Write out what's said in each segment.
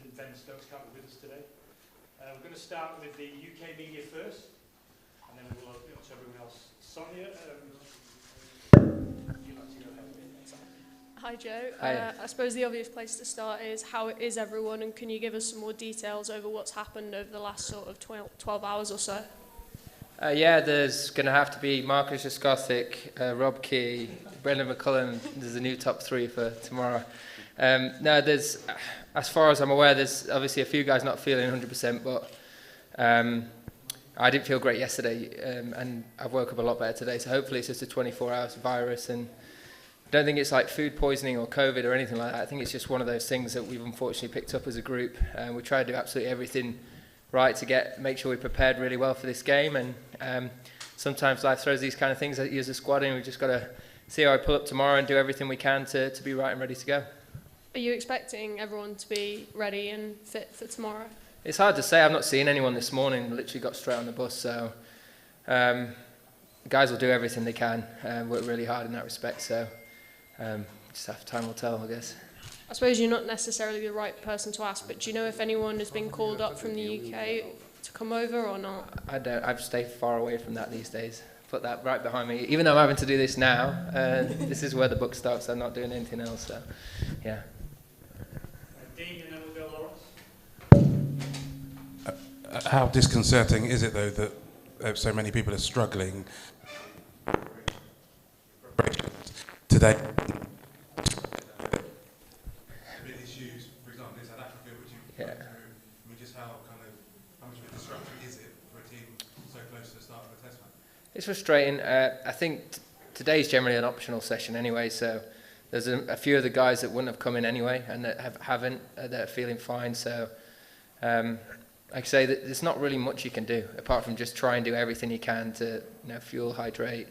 and Ben Stokes can't be with us today. We're going to start with the UK media first, and then we'll open it up to everyone else. Sonia, you'd like to go ahead. Hi Joe. Hi. I suppose the obvious place to start is how is everyone, and can you give us some more details over what's happened over the last sort of 12 hours or so? Yeah, there's going to have to be Marcus Jascotic, Rob Key, Brendan McCullum. There's a new top three for tomorrow. No, there's, as far as I'm aware, there's obviously a few guys not feeling 100%, but I didn't feel great yesterday, and I've woke up a lot better today, so hopefully it's just a 24-hour virus, and I don't think it's like food poisoning or COVID or anything like that. I think it's just one of those things that we've unfortunately picked up as a group, and we try to do absolutely everything right to make sure we're prepared really well for this game, and sometimes life throws these kind of things at you as a squad, and we've just got to see how we pull up tomorrow and do everything we can to be right and ready to go. Are you expecting everyone to be ready and fit for tomorrow? It's hard to say. I've not seen anyone this morning. Literally got straight on the bus, so guys will do everything they can, work really hard in that respect, so just have time will tell, I guess. I suppose you're not necessarily the right person to ask, but do you know if anyone has been called up from the UK to come over or not? I don't. I've stayed far away from that these days. Put that right behind me. Even though I'm having to do this now, this is where the book starts. I'm not doing anything else, so yeah. Dean, and then we'll go Lawrence. How disconcerting is it, though, that so many people are struggling today? Issues, for example, in South Africa, which you've gone through. I mean, just how much of a disruption is it for a team so close to the start of a test match? It's frustrating. I think today's generally an optional session anyway, so there's a few of the guys that wouldn't have come in anyway and that haven't, that are feeling fine. So, like I say, there's not really much you can do apart from just try and do everything you can to fuel, hydrate,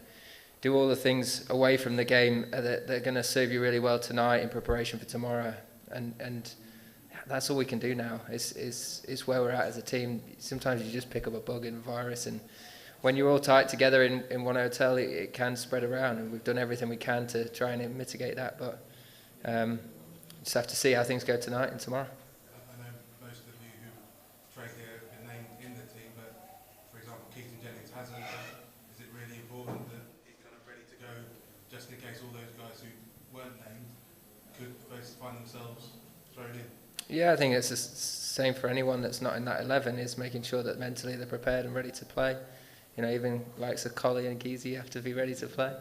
do all the things away from the game that are going to serve you really well tonight in preparation for tomorrow. And that's all we can do now. Is where we're at as a team. Sometimes you just pick up a bug and a virus, and when you're all tight together in one hotel, it can spread around, and we've done everything we can to try and mitigate that, but just have to see how things go tonight and tomorrow. I know most of you who trained here have been named in the team, but for example, Keaton Jennings hasn't. Is it really important that he's kind of ready to go, just in case all those guys who weren't named could find themselves thrown in? Yeah, I think it's the same for anyone that's not in that 11, is making sure that mentally they're prepared and ready to play. Even likes of Collie and Geezy have to be ready to play.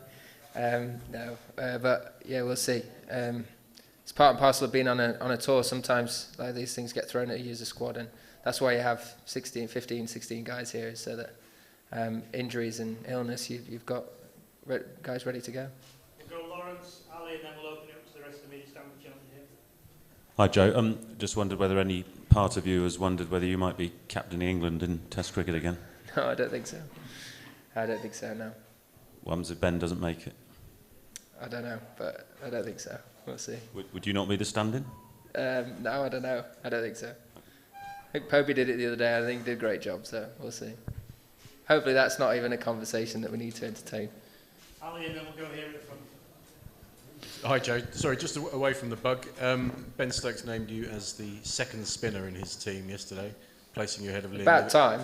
But yeah, we'll see. It's part and parcel of being on a tour. Sometimes like these things get thrown at you as a squad, and that's why you have 16 guys here, so that injuries and illness, you've got guys ready to go. We'll go Lawrence, Ali, and then we'll open it up to the rest of the media stand with Jonathan here. Hi Joe, just wondered whether any part of you has wondered whether you might be captaining England in Test cricket again. No, I don't think so. I don't think so, no. What happens if Ben doesn't make it? I don't know, but I don't think so. We'll see. Would you not be the stand-in? No, I don't know. I don't think so. I think Popey did it the other day. I think he did a great job, so we'll see. Hopefully that's not even a conversation that we need to entertain. Ali, and then we'll go here at the front. Hi Joe, sorry, just away from the bug. Ben Stokes named you as the second spinner in his team yesterday, placing you ahead of Liam. About time.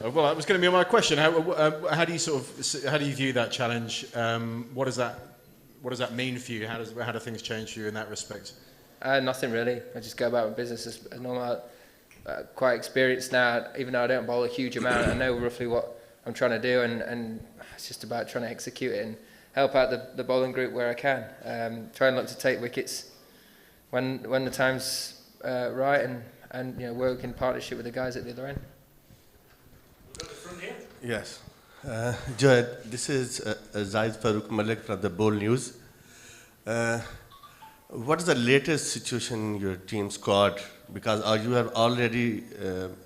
Well, that was going to be my question. How do you view that challenge? What does that mean for you? How do things change for you in that respect? Nothing really. I just go about my business as normal. Quite experienced now, even though I don't bowl a huge amount. I know roughly what I'm trying to do, and it's just about trying to execute it and help out the bowling group where I can. Try and look to take wickets when the time's right, and work in partnership with the guys at the other end. Yes. Joe, this is Zaid Farooq Malik from the Bowl News. What is the latest situation in your team squad? Because you have already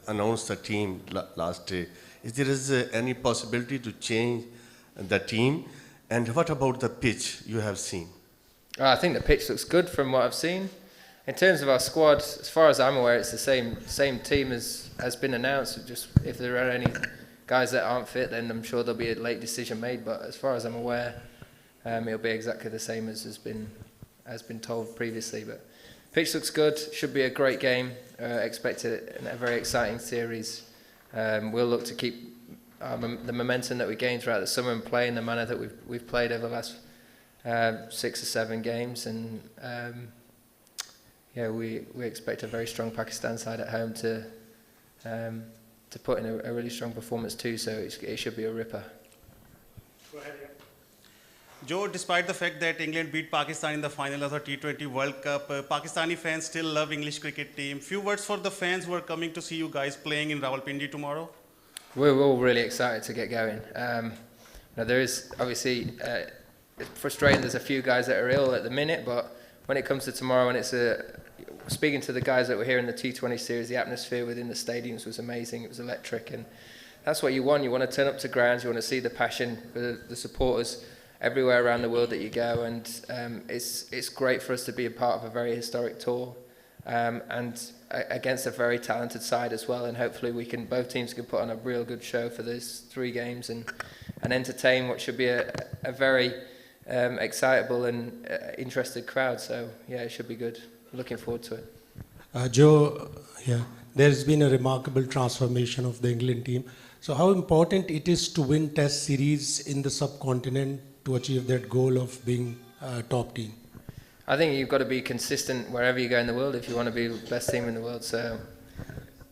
announced the team last day. Is there any possibility to change the team? And what about the pitch you have seen? I think the pitch looks good from what I've seen. In terms of our squad, as far as I'm aware, it's the same team as has been announced. Just if there are any guys that aren't fit, then I'm sure there'll be a late decision made. But as far as I'm aware, it'll be exactly the same as has been told previously. But Pitch looks good. Should be a great game. Expected a very exciting series. We'll look to keep the momentum that we gained throughout the summer and play in the manner that we've played over the last 6 or 7 games, and we expect a very strong Pakistan side at home to put in a really strong performance too. So it should be a ripper. Go ahead, yeah. Joe, despite the fact that England beat Pakistan in the final of the T20 World Cup, Pakistani fans still love English cricket team. Few words for the fans who are coming to see you guys playing in Rawalpindi tomorrow. We're all really excited to get going. There is obviously it's frustrating. There's a few guys that are ill at the minute, but when it comes to tomorrow, and it's speaking to the guys that were here in the T20 series, the atmosphere within the stadiums was amazing. It was electric, and that's what you want. You want to turn up to grounds. You want to see the passion for the supporters everywhere around the world that you go, and it's great for us to be a part of a very historic tour, and against a very talented side as well. And hopefully both teams can put on a real good show for those 3 games and entertain what should be a very excitable and interested crowd. So yeah, it should be good. Looking forward to it. Joe, there's been a remarkable transformation of the England team. So how important it is to win Test series in the subcontinent to achieve that goal of being top team? I think you've got to be consistent wherever you go in the world if you want to be the best team in the world. So,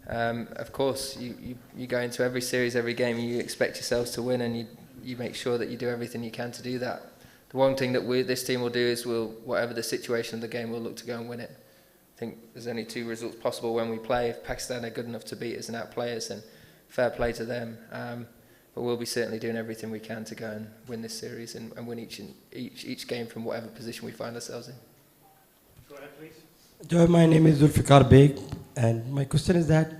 of course, you go into every series, every game, you expect yourselves to win, and you make sure that you do everything you can to do that. The one thing that this team will do is whatever the situation of the game, we'll look to go and win it. I think there's only 2 results possible when we play. If Pakistan are good enough to beat us and outplay us, then fair play to them. But we'll be certainly doing everything we can to go and win this series and win each game from whatever position we find ourselves in. Go ahead, please. Joy, my name is Zulfikar Beg, and my question is that,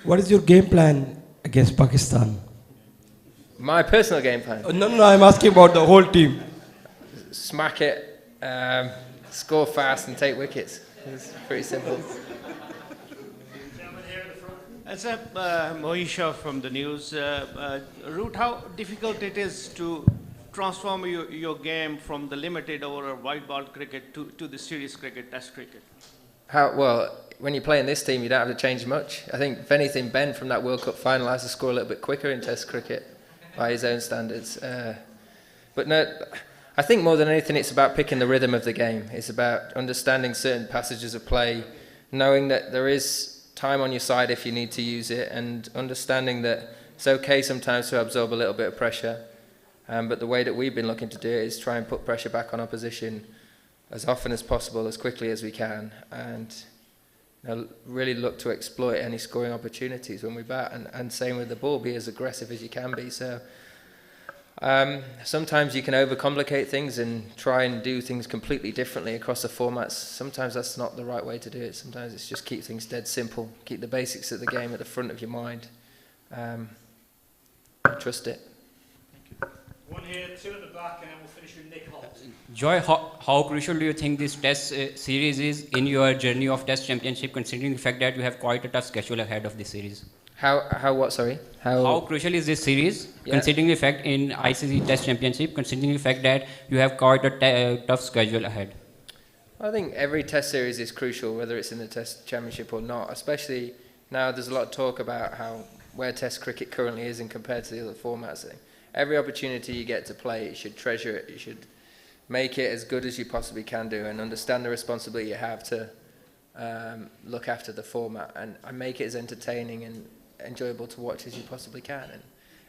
what is your game plan against Pakistan? My personal game plan? No, I'm asking about the whole team. Smack it, score fast and take wickets. It's pretty simple. As Mohisha from the news, Root, how difficult it is to transform your game from the limited over or white ball cricket to the serious cricket, Test cricket? Well, when you play in this team, you don't have to change much. I think, if anything, Ben from that World Cup final has to score a little bit quicker in Test cricket by his own standards. But no, I think more than anything, it's about picking the rhythm of the game. It's about understanding certain passages of play, knowing that there is time on your side if you need to use it, and understanding that it's okay sometimes to absorb a little bit of pressure. But the way that we've been looking to do it is try and put pressure back on opposition as often as possible, as quickly as we can, and really look to exploit any scoring opportunities when we bat, and same with the ball, be as aggressive as you can be. So sometimes you can overcomplicate things and try and do things completely differently across the formats. Sometimes that's not the right way to do it. Sometimes it's just keep things dead simple, keep the basics of the game at the front of your mind, trust it. One here, 2 at the back, and then we'll finish with Nick Holt. Joy, how crucial do you think this Test series is in your journey of Test Championship, considering the fact that you have quite a tough schedule ahead of this series? How what, sorry? How crucial is this series, considering the fact in ICC Test Championship, considering the fact that you have quite a tough schedule ahead? I think every Test series is crucial, whether it's in the Test Championship or not, especially now there's a lot of talk about where Test cricket currently is in compared to the other formats. Every opportunity you get to play, you should treasure it, you should make it as good as you possibly can do, and understand the responsibility you have to look after the format and make it as entertaining and enjoyable to watch as you possibly can. And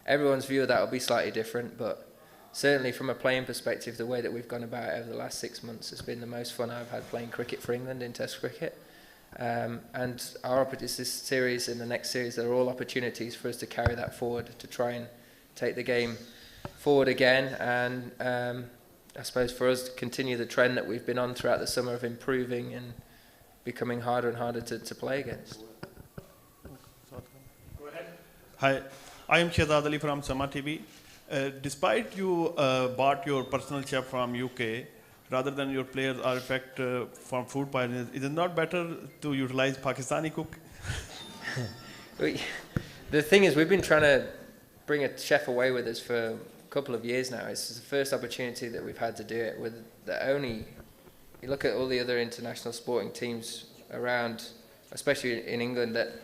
everyone's view of that will be slightly different, but certainly from a playing perspective, the way that we've gone about it over the last 6 months has been the most fun I've had playing cricket for England in Test cricket. And this series and the next series, they're all opportunities for us to carry that forward, to try and take the game forward again, and I suppose for us to continue the trend that we've been on throughout the summer of improving and becoming harder and harder to play against. Go ahead. Hi, I am Shehzad Ali from Sama TV. Despite you bought your personal chef from UK, rather than your players are in fact from food pioneers, is it not better to utilize Pakistani cook? The thing is, we've been trying to bring a chef away with us for a couple of years now. It's the first opportunity that we've had to do it. you look at all the other international sporting teams around, especially in England, that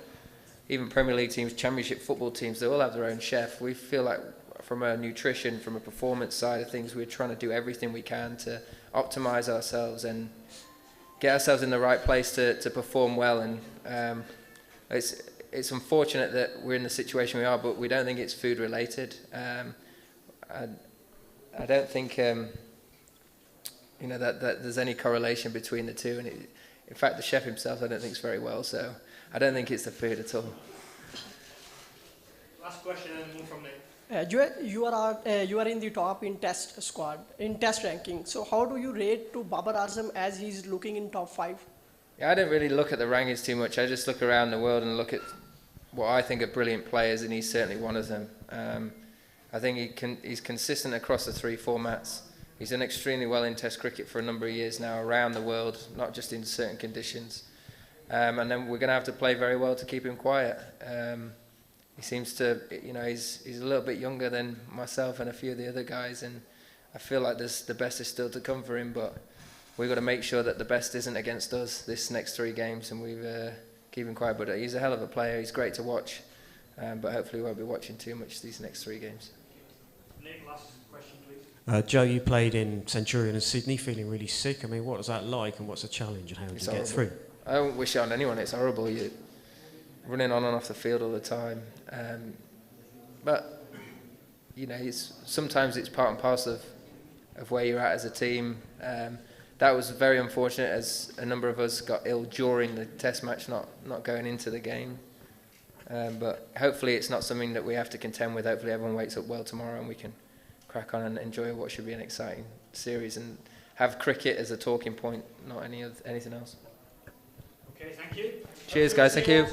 even Premier League teams, Championship football teams, they all have their own chef. We feel like from a nutrition, from a performance side of things, we're trying to do everything we can to optimize ourselves and get ourselves in the right place to perform well. And it's unfortunate that we're in the situation we are, but we don't think it's food related. I don't think that there's any correlation between the two. And in fact, the chef himself, I don't think is very well. So I don't think it's the food at all. Last question and one from Nick. You are in the top in test squad, in test ranking. So how do you rate to Babar Azam as he's looking in top 5? Yeah, I don't really look at the rankings too much. I just look around the world and look at what I think are brilliant players, and he's certainly one of them. I think he's consistent across the 3 formats. He's done extremely well in test cricket for a number of years now around the world, not just in certain conditions. And then we're going to have to play very well to keep him quiet. He seems to, he's a little bit younger than myself and a few of the other guys, and I feel like the best is still to come for him, but we've got to make sure that the best isn't against us this next 3 games, and we've keep him quiet. But he's a hell of a player. He's great to watch, but hopefully we won't be watching too much these next 3 games. Nick, last question, please. Joe, you played in Centurion and Sydney, feeling really sick. I mean, what was that like, and what's the challenge, and how did you get through? I don't wish it on anyone. It's horrible. You're running on and off the field all the time. But sometimes it's part and parcel of where you're at as a team. That was very unfortunate, as a number of us got ill during the test match, not going into the game. But hopefully it's not something that we have to contend with. Hopefully everyone wakes up well tomorrow and we can crack on and enjoy what should be an exciting series and have cricket as a talking point, not anything else. Okay, thank you. Cheers, guys. Thank you.